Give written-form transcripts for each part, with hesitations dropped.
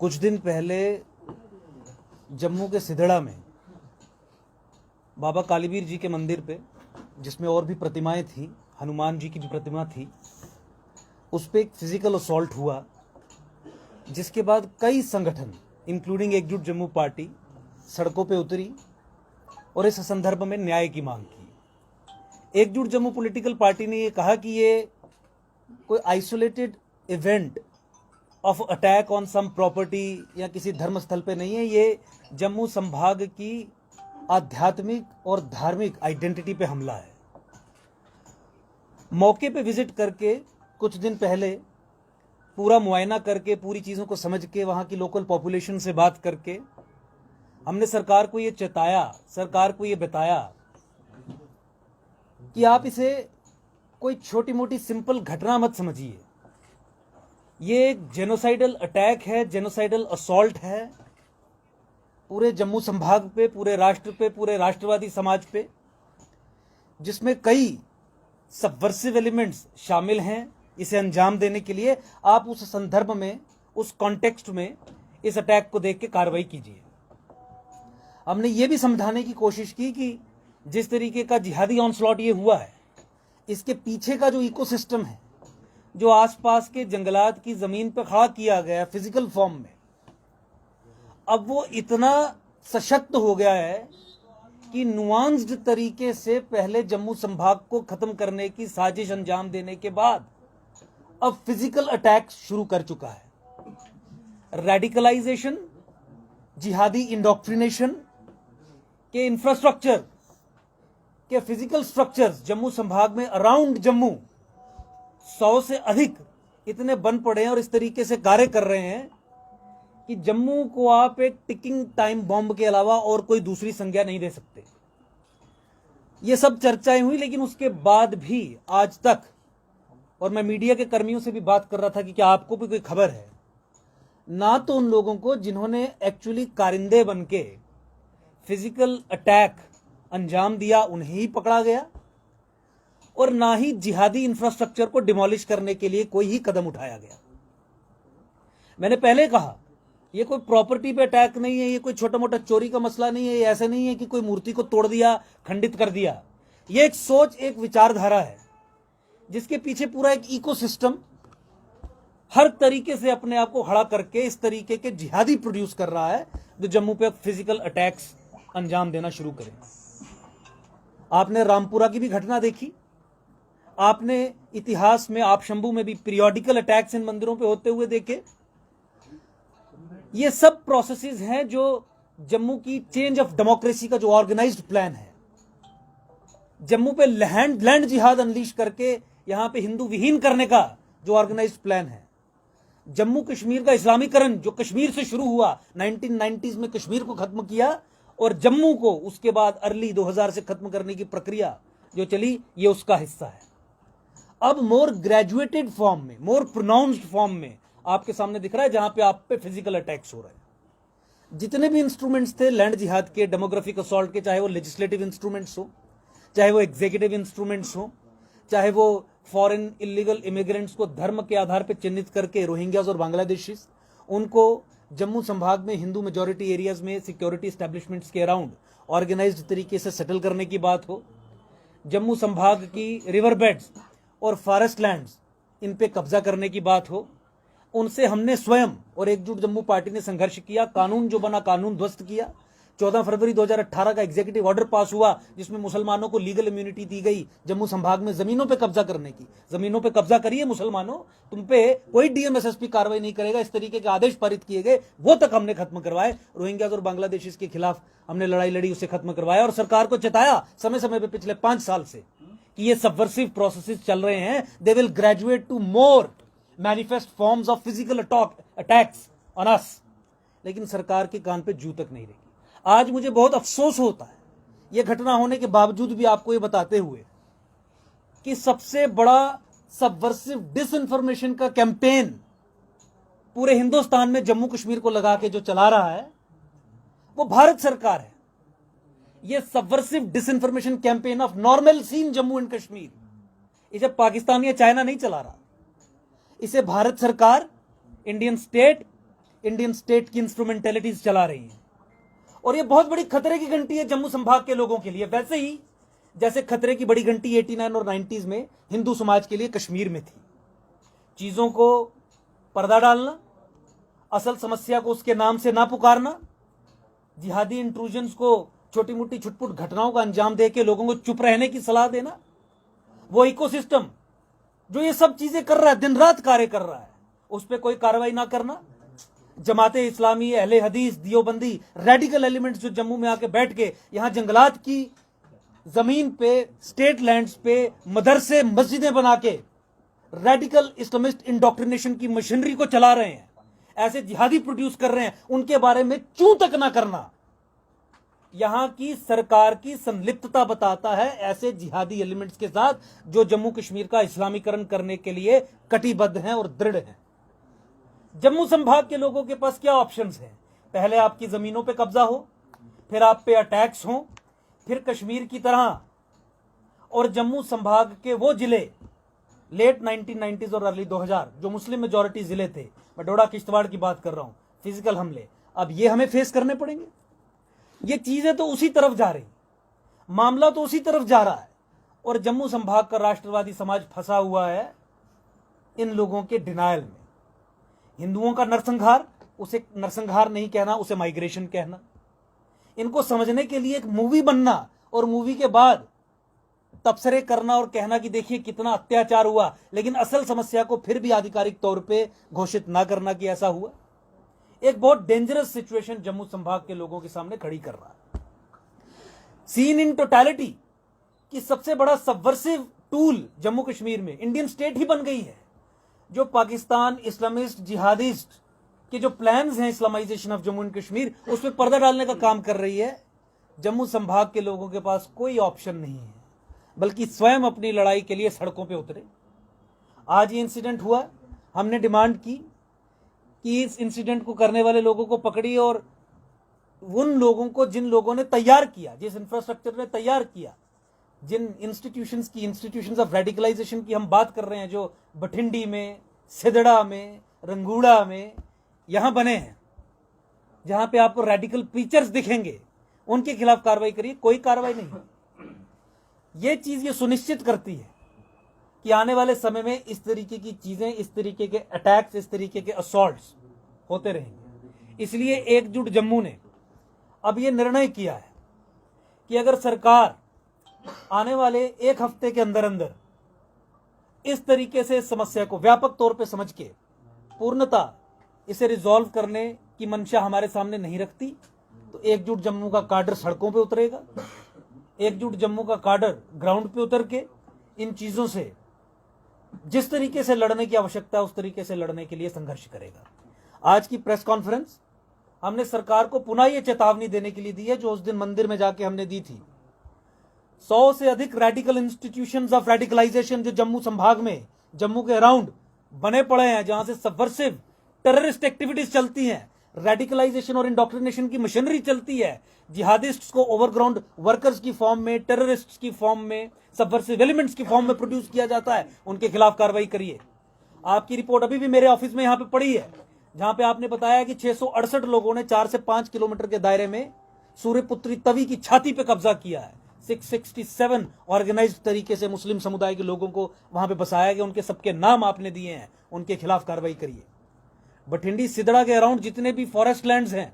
कुछ दिन पहले जम्मू के सिधड़ा में बाबा कालीवीर जी के मंदिर पे, जिसमें और भी प्रतिमाएं थी, हनुमान जी की भी प्रतिमा थी, उस पर एक फिजिकल असॉल्ट हुआ, जिसके बाद कई संगठन इंक्लूडिंग एकजुट जम्मू पार्टी सड़कों पे उतरी और इस संदर्भ में न्याय की मांग की। एकजुट जम्मू पॉलिटिकल पार्टी ने ये कहा कि ये कोई isolated event of attack on sum property या किसी धर्म स्थल पे नहीं है, ये जम्मू संभाग की आध्यात्मिक और धार्मिक आइडेंटिटी पे हमला है। मौके पे विजिट करके कुछ दिन पहले पूरा मुआयना करके, पूरी चीज़ों को समझ के, वहाँ की लोकल पॉपुलेशन से बात करके हमने सरकार को ये चेताया, सरकार को ये बताया कि आप इसे कोई छोटी मोटी सिंपल घटना मत समझिए। ये एक जेनोसाइडल अटैक है, जेनोसाइडल असॉल्ट है पूरे जम्मू संभाग पे, पूरे राष्ट्र पे, पूरे राष्ट्रवादी समाज पे, जिसमें कई सबवर्सिव एलिमेंट्स शामिल हैं इसे अंजाम देने के लिए। आप उस संदर्भ में, उस कॉन्टेक्स्ट में इस अटैक को देख के कार्रवाई कीजिए। हमने ये भी समझाने की कोशिश की कि जिस तरीके का जिहादी ऑनस्लॉट ये हुआ है, इसके पीछे का जो इकोसिस्टम है, जो आसपास के जंगलात की जमीन पर खड़ा किया गया फिजिकल फॉर्म में, अब वो इतना सशक्त हो गया है कि नुआंस्ड तरीके से पहले जम्मू संभाग को खत्म करने की साजिश अंजाम देने के बाद अब फिजिकल अटैक शुरू कर चुका है। रेडिकलाइजेशन, जिहादी इंडोक्ट्रिनेशन के इंफ्रास्ट्रक्चर के फिजिकल स्ट्रक्चर्स जम्मू संभाग में अराउंड जम्मू 100 से अधिक इतने बन पड़े हैं और इस तरीके से कार्य कर रहे हैं कि जम्मू को आप एक टिकिंग टाइम बॉम्ब के अलावा और कोई दूसरी संज्ञा नहीं दे सकते। ये सब चर्चाएं हुई, लेकिन उसके बाद भी आज तक, और मैं मीडिया के कर्मियों से भी बात कर रहा था कि क्या आपको भी कोई खबर है, ना तो उन लोगों को जिन्होंने एक्चुअली कारिंदे बन के फिजिकल अटैक अंजाम दिया उन्हें ही पकड़ा गया, और ना ही जिहादी इंफ्रास्ट्रक्चर को डिमोलिश करने के लिए कोई ही कदम उठाया गया। मैंने पहले कहा, ये कोई प्रॉपर्टी पे अटैक नहीं है, ये कोई छोटा मोटा चोरी का मसला नहीं है, ये ऐसा नहीं है कि कोई मूर्ति को तोड़ दिया, खंडित कर दिया। ये एक सोच, एक विचारधारा है जिसके पीछे पूरा एक इकोसिस्टम हर तरीके से अपने आप को खड़ा करके इस तरीके के जिहादी प्रोड्यूस कर रहा है, जो जम्मू पे फिजिकल अटैक्स अंजाम देना शुरू करें। आपने रामपुरा की भी घटना देखी, आपने इतिहास में आप शंभू में भी पीरियोडिकल अटैक्स इन मंदिरों पे होते हुए देखे। ये सब प्रोसेसेस हैं जो जम्मू की चेंज ऑफ डेमोक्रेसी का जो ऑर्गेनाइज्ड प्लान है, जम्मू पे लैंड जिहाद अनलीश करके यहां पे हिंदू विहीन करने का जो ऑर्गेनाइज्ड प्लान है, जम्मू कश्मीर का इस्लामीकरण जो कश्मीर से शुरू हुआ, 1990s में कश्मीर को खत्म किया और जम्मू को उसके बाद अर्ली 2000 से खत्म करने की प्रक्रिया जो चली, ये उसका हिस्सा है। अब मोर ग्रेजुएटेड फॉर्म में, मोर प्रोनाउंस्ड फॉर्म में आपके सामने दिख रहा है, जहां पे आप पे फिजिकल अटैक्स हो रहे हैं। जितने भी इंस्ट्रूमेंट्स थे लैंड जिहाद के, डेमोग्राफिक असॉल्ट के, चाहे वो लेजिस्लेटिव इंस्ट्रूमेंट्स हो, चाहे वो एग्जीक्यूटिव इंस्ट्रूमेंट्स हो, चाहे वो फॉरेन इलीगल इमिग्रेंट्स को धर्म के आधार पर चिन्हित करके रोहिंग्याज और बांग्लादेशीज, उनको जम्मू संभाग में हिंदू मेजॉरिटी एरियाज में सिक्योरिटी एस्टेब्लिशमेंट्स के अराउंड ऑर्गेनाइज्ड तरीके से सेटल करने की बात हो, जम्मू संभाग की रिवर बेड्स और फॉरेस्ट लैंड्स इन पे कब्जा करने की बात हो, उनसे हमने स्वयं और एकजुट जम्मू पार्टी ने संघर्ष किया। कानून जो बना, कानून ध्वस्त किया। 14 फरवरी 2018 का एग्जीक्यूटिव ऑर्डर पास हुआ जिसमें मुसलमानों को लीगल इम्यूनिटी दी गई जम्मू संभाग में जमीनों पे कब्जा करने की। जमीनों पे कब्जा करिए मुसलमानों, तुम पे कोई डीएम-एसएसपी कार्रवाई नहीं करेगा, इस तरीके के आदेश पारित किए गए, वो तक हमने खत्म करवाए। रोहिंग्याज और बांग्लादेशीज के खिलाफ हमने लड़ाई लड़ी, उसे खत्म करवाया और सरकार को चेताया समय समय पे पिछले 5 साल से कि ये सबवर्सिव प्रोसेसेस चल रहे हैं, they will graduate to more manifest forms of physical attacks on us. लेकिन सरकार के कान पे जू तक नहीं रही। आज मुझे बहुत अफसोस होता है यह घटना होने के बावजूद भी आपको यह बताते हुए कि सबसे बड़ा सबवर्सिव डिसइंफॉर्मेशन का कैंपेन पूरे हिंदुस्तान में जम्मू कश्मीर को लगा के जो चला रहा है वो भारत सरकार है। यह subversive disinformation campaign of normal scene Jammu and Kashmir, इसे पाकिस्तान या चाइना नहीं चला रहा, इसे भारत सरकार, इंडियन स्टेट इंडियन स्टेट की इंस्ट्रूमेंटेलिटीज चला रही हैं, और ये बहुत बड़ी खतरे की घंटी है जम्मू संभाग के लोगों के लिए, वैसे ही जैसे खतरे की बड़ी घंटी 89 और 90s में हिंदू समाज के लिए कश्मीर में थी। चीजों को पर्दा डालना, असल समस्या को उसके नाम से ना पुकारना, जिहादी इंट्रूजन्स को छोटी मोटी छुटपुट घटनाओं का अंजाम देके लोगों को चुप रहने की सलाह देना, वो इकोसिस्टम जो ये सब चीजें कर रहा है, दिन रात कार्य कर रहा है, उस पर कोई कार्रवाई ना करना। जमाते इस्लामी, अहले हदीस, दियोबंदी, रेडिकल एलिमेंट्स जो जम्मू में आके बैठ के यहां जंगलात की जमीन पे, स्टेट लैंड्स पे मदरसे मस्जिदें बना के रेडिकल इस्लामिस्ट इंडोक्ट्रिनेशन की मशीनरी को चला रहे हैं, ऐसे जिहादी प्रोड्यूस कर रहे हैं, उनके बारे में चूं तक ना करना यहां की सरकार की संलिप्तता बताता है ऐसे जिहादी एलिमेंट्स के साथ जो जम्मू कश्मीर का इस्लामीकरण करने के लिए कटिबद्ध हैं और दृढ़ हैं। जम्मू संभाग के लोगों के पास क्या ऑप्शंस हैं? पहले आपकी जमीनों पे कब्जा हो, फिर आप पे अटैक्स हो, फिर कश्मीर की तरह और जम्मू संभाग के वो जिले लेट 1990s और अर्ली 2000 जो मुस्लिम मेजॉरिटी जिले थे, मैं डोडा किश्तवाड़ की बात कर रहा हूं, फिजिकल हमले, अब ये हमें फेस करने पड़ेंगे। ये चीजें तो उसी तरफ जा रही, मामला तो उसी तरफ जा रहा है, और जम्मू संभाग का राष्ट्रवादी समाज फंसा हुआ है इन लोगों के डिनायल में। हिंदुओं का नरसंहार, उसे नरसंहार नहीं कहना, उसे माइग्रेशन कहना। इनको समझने के लिए एक मूवी बनना और मूवी के बाद तबसरे करना और कहना कि देखिए कितना अत्याचार हुआ, लेकिन असल समस्या को फिर भी आधिकारिक तौर पे घोषित ना करना कि ऐसा हुआ, एक बहुत डेंजरस सिचुएशन जम्मू संभाग के लोगों के सामने खड़ी कर रहा है। सीन इन टोटलिटी कि सबसे बड़ा सबवर्सिव टूल जम्मू कश्मीर में इंडियन स्टेट ही बन गई है, जो पाकिस्तान इस्लामिस्ट जिहादिस्ट के जो प्लान्स हैं Islamisation of Jammu and Kashmir, उस पर पर्दा डालने का काम कर रही है। जम्मू संभाग के लोगों के पास कोई ऑप्शन नहीं है, बल्कि स्वयं अपनी लड़ाई के लिए सड़कों पे उतरे। आज ये इंसिडेंट हुआ, हमने डिमांड की कि इस इंसिडेंट को करने वाले लोगों को पकड़ी और उन लोगों को जिन लोगों ने तैयार किया, जिस इंफ्रास्ट्रक्चर ने तैयार किया, जिन इंस्टीट्यूशंस ऑफ रेडिकलाइजेशन की हम बात कर रहे हैं, जो बठिंडी में, सिदड़ा में, रंगूड़ा में यहां बने हैं, जहां पे आपको रेडिकल प्रीचर्स दिखेंगे, उनके खिलाफ कार्रवाई करिए। कोई कार्रवाई नहीं। ये चीज ये सुनिश्चित करती है कि आने वाले समय में इस तरीके की चीजें, इस तरीके के अटैक्स, इस तरीके के असॉल्ट्स होते रहेंगे। इसलिए एकजुट जम्मू ने अब यह निर्णय किया है कि अगर सरकार आने वाले एक हफ्ते के अंदर अंदर इस तरीके से समस्या को व्यापक तौर पे समझ के पूर्णता इसे रिजॉल्व करने की मंशा हमारे सामने नहीं रखती, तो एकजुट जम्मू का काडर सड़कों पे उतरेगा। एकजुट जम्मू का काडर ग्राउंड पे उतर के इन चीजों से जिस तरीके से लड़ने की आवश्यकता है उस तरीके से लड़ने के लिए संघर्ष करेगा। आज की प्रेस कॉन्फ्रेंस हमने सरकार को पुनः यह चेतावनी देने के लिए दी है, जो उस दिन मंदिर में जाके हमने दी थी। 100 से अधिक रेडिकल इंस्टीट्यूशंस ऑफ रेडिकलाइजेशन जो जम्मू संभाग में, जम्मू के अराउंड बने पड़े हैं, जहां से सबवर्सिव टेररिस्ट एक्टिविटीज चलती हैं, रेडिकलाइजेशन और इंडोक्ट्रिनेशन की मशीनरी चलती है, जिहादिस्ट्स को ओवरग्राउंड वर्कर्स की फॉर्म में, टेररिस्ट्स की फॉर्म में, सबवर्सिव एलिमेंट्स की फॉर्म में प्रोड्यूस किया जाता है, उनके खिलाफ कार्रवाई करिए। आपकी रिपोर्ट अभी भी मेरे ऑफिस में यहां पे पड़ी है, जहां पे आपने बताया कि 668 लोगों ने 4 से 5 किलोमीटर के दायरे में सूर्यपुत्री तवी की छाती पे कब्जा किया है। 667 ऑर्गेनाइज्ड तरीके से मुस्लिम समुदाय के लोगों को वहां पे बसाया गया, उनके सबके नाम आपने दिए हैं, उनके खिलाफ कार्रवाई करिए। बठिंडी सिदड़ा के अराउंड जितने भी फॉरेस्ट लैंड्स हैं,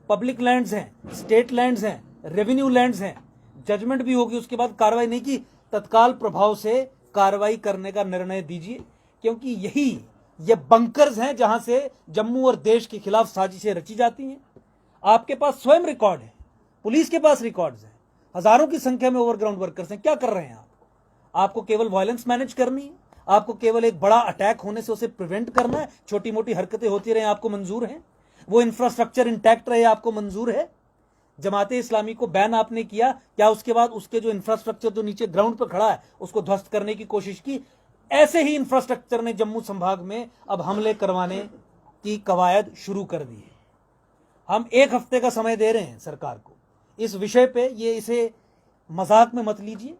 पब्लिक लैंड्स हैं, स्टेट लैंड्स हैं, रेवेन्यू लैंड्स हैं, जजमेंट भी होगी, उसके बाद कार्रवाई नहीं की, तत्काल प्रभाव से कार्रवाई करने का निर्णय दीजिए, क्योंकि यही ये बंकर्स हैं जहां से जम्मू और देश के खिलाफ साजिशें रची जाती हैं। आपके पास स्वयं रिकॉर्ड है, पुलिस के पास रिकॉर्ड्स हैं, हजारों की संख्या में ओवरग्राउंड वर्कर्स हैं। क्या कर रहे हैं आप? आपको केवल वायलेंस मैनेज करनी है, आपको केवल एक बड़ा अटैक होने से उसे प्रिवेंट करना है, छोटी मोटी हरकतें होती रहे आपको मंजूर है, वो इंफ्रास्ट्रक्चर इंटैक्ट रहे आपको मंजूर है। जमाते इस्लामी को बैन आपने किया, क्या उसके बाद उसके जो इंफ्रास्ट्रक्चर जो नीचे ग्राउंड पर खड़ा है उसको ध्वस्त करने की कोशिश की? ऐसे ही इंफ्रास्ट्रक्चर ने जम्मू संभाग में अब हमले करवाने की कवायद शुरू कर दी है। हम एक हफ्ते का समय दे रहे हैं सरकार को इस विषय पे, ये इसे मजाक में मत लीजिए,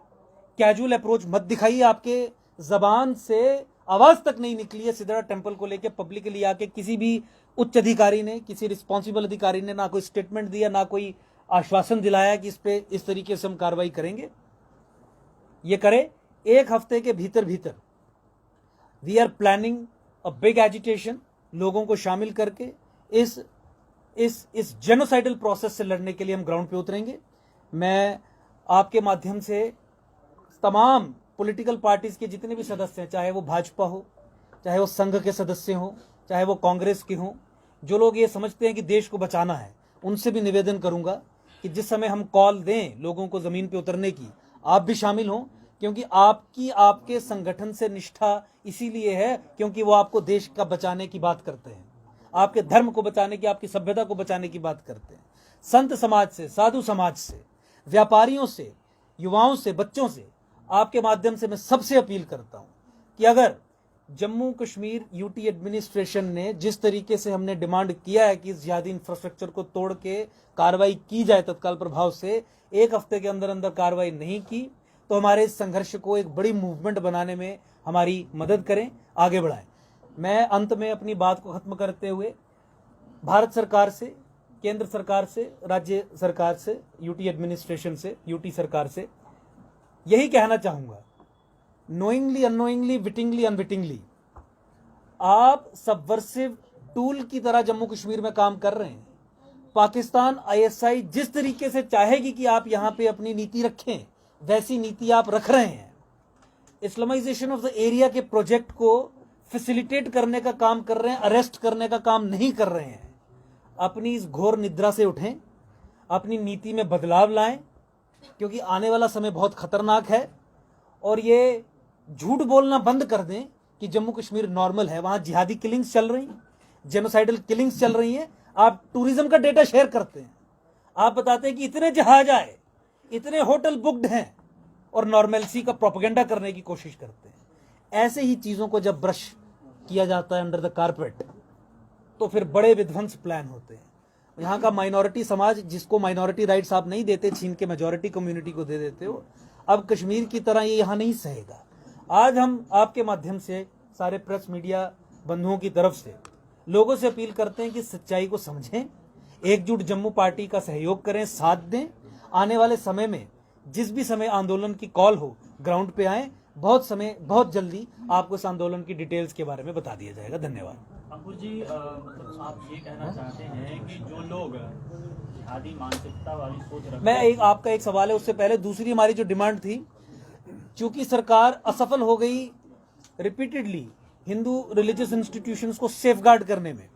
कैजुअल अप्रोच मत दिखाइए। आपके जबान से आवाज तक नहीं निकली है सिदड़ा टेंपल को लेके पब्लिकली आके किसी भी उच्च अधिकारी ने, किसी रिस्पॉन्सिबल अधिकारी ने ना कोई स्टेटमेंट दिया, ना कोई आश्वासन दिलाया कि इस पे इस तरीके से हम कार्रवाई करेंगे। ये करें, एक हफ्ते के भीतर भीतर we are planning a big agitation, लोगों को शामिल करके इस जेनोसाइडल प्रोसेस से लड़ने के लिए हम ग्राउंड पे उतरेंगे। मैं आपके माध्यम से तमाम पॉलिटिकल पार्टीज के जितने भी सदस्य हैं, चाहे वो भाजपा हो, चाहे वो संघ के सदस्य हो, चाहे वो कांग्रेस के हों, जो लोग ये समझते हैं कि देश को बचाना है, उनसे भी निवेदन करूंगा कि जिस समय हम कॉल दें लोगों को जमीन पे उतरने की, आप भी शामिल हों, क्योंकि आपके संगठन से निष्ठा इसीलिए है क्योंकि वो आपको देश का बचाने की बात करते हैं, आपके धर्म को बचाने की, आपकी सभ्यता को बचाने की बात करते हैं। संत समाज से, साधु समाज से, व्यापारियों से, युवाओं से, बच्चों से, आपके माध्यम से मैं सबसे अपील करता हूं कि अगर जम्मू कश्मीर यूटी एडमिनिस्ट्रेशन ने जिस तरीके से हमने डिमांड किया है कि इस जिहादी इंफ्रास्ट्रक्चर को तोड़ के कार्रवाई की जाए तत्काल प्रभाव से, एक हफ्ते के अंदर अंदर कार्रवाई नहीं की तो हमारे इस संघर्ष को एक बड़ी मूवमेंट बनाने में हमारी मदद करें, आगे बढ़ाएं। मैं अंत में अपनी बात को खत्म करते हुए भारत सरकार से, केंद्र सरकार से, राज्य सरकार से, यूटी एडमिनिस्ट्रेशन से, यूटी सरकार से यही कहना चाहूंगा, नोइंगली, अनोइंगली, विटिंगली, अनविटिंगली आप सबवर्सिव टूल की तरह जम्मू कश्मीर में काम कर रहे हैं। पाकिस्तान आईएसआई जिस तरीके से चाहेगी कि आप यहां पे अपनी नीति रखें, वैसी नीति आप रख रहे हैं। इस्लामाइजेशन ऑफ द एरिया के प्रोजेक्ट को फैसिलिटेट करने का काम कर रहे हैं, अरेस्ट करने का काम नहीं कर रहे हैं। अपनी इस घोर निद्रा से उठें, अपनी नीति में बदलाव लाएं, क्योंकि आने वाला समय बहुत खतरनाक है। और ये झूठ बोलना बंद कर दें कि जम्मू कश्मीर नॉर्मल है, वहां जिहादी किलिंग्स चल रही, जेनोसाइडल किलिंग्स चल रही हैं। आप टूरिज्म का डेटा शेयर करते हैं, आप बताते हैं कि इतने जहाज आए, इतने होटल बुक्ड हैं, और नॉर्मलसी का प्रोपेगेंडा करने की कोशिश करते हैं। ऐसे ही चीजों को जब ब्रश किया जाता है अंडर द कारपेट, तो फिर बड़े विध्वंस प्लान होते हैं। यहाँ का माइनॉरिटी समाज, जिसको माइनॉरिटी राइट्स आप नहीं देते, छीन के मेजॉरिटी कम्युनिटी को दे देते हो, अब कश्मीर की तरह ये यहाँ नहीं सहेगा। आज हम आपके माध्यम से सारे प्रेस मीडिया बंधुओं की तरफ से लोगों से अपील करते हैं कि सच्चाई को समझें, एकजुट जम्मू पार्टी का सहयोग करें, साथ दें। आने वाले समय में जिस भी समय आंदोलन की कॉल हो, ग्राउंड पे आएं। बहुत जल्दी आपको इस आंदोलन की डिटेल्स के बारे में बता दिया जाएगा। धन्यवाद। अंकुर जी, मतलब आप ये कहना चाहते हैं कि जो लोग जिहादी मानसिकता वाली सोच रखते हैं, आपका एक सवाल है, उससे पहले दूसरी हमारी जो डिमांड थी, चूंकि सरकार असफल हो गई रिपीटेडली हिंदू रिलीजियस इंस्टीट्यूशंस को सेफगार्ड करने में,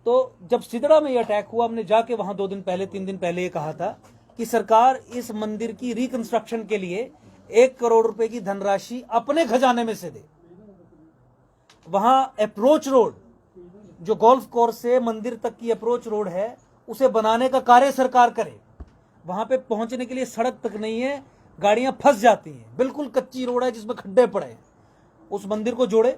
तो जब सिदड़ा में ये अटैक हुआ, हमने जाके वहां 2 दिन पहले, 3 दिन पहले ये कहा था कि सरकार इस मंदिर की रिकंस्ट्रक्शन के लिए 1 करोड़ रुपए की धनराशि अपने खजाने में से दे। वहां अप्रोच रोड, जो गोल्फ कोर्स से मंदिर तक की अप्रोच रोड है, उसे बनाने का कार्य सरकार करे। वहां पे पहुंचने के लिए सड़क तक नहीं है, गाड़ियां फंस जाती हैं, बिल्कुल कच्ची रोड है जिसमें खड्डे पड़े हैं। उस मंदिर को जोड़े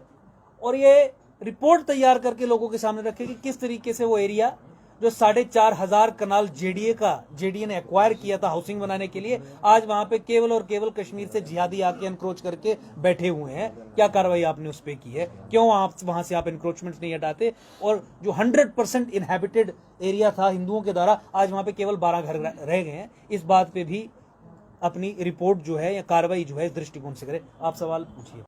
और ये रिपोर्ट तैयार करके लोगों के सामने रखे कि किस तरीके से वो एरिया जो 4,500 कनाल जेडीए ने एक्वायर किया था हाउसिंग बनाने के लिए, आज वहां पे केवल और केवल कश्मीर से जिहादी आके एनक्रोच करके बैठे हुए हैं। क्या कार्रवाई आपने उस पर की है? क्यों वहां से आप एनक्रोचमेंट नहीं हटाते? और जो 100% इनहैबिटेड एरिया था हिंदुओं के द्वारा, आज वहां पे केवल 12 घर रह गए हैं। इस बात पे भी अपनी रिपोर्ट जो है या कार्रवाई जो है इस दृष्टिकोण से करें। आप सवाल पूछिए।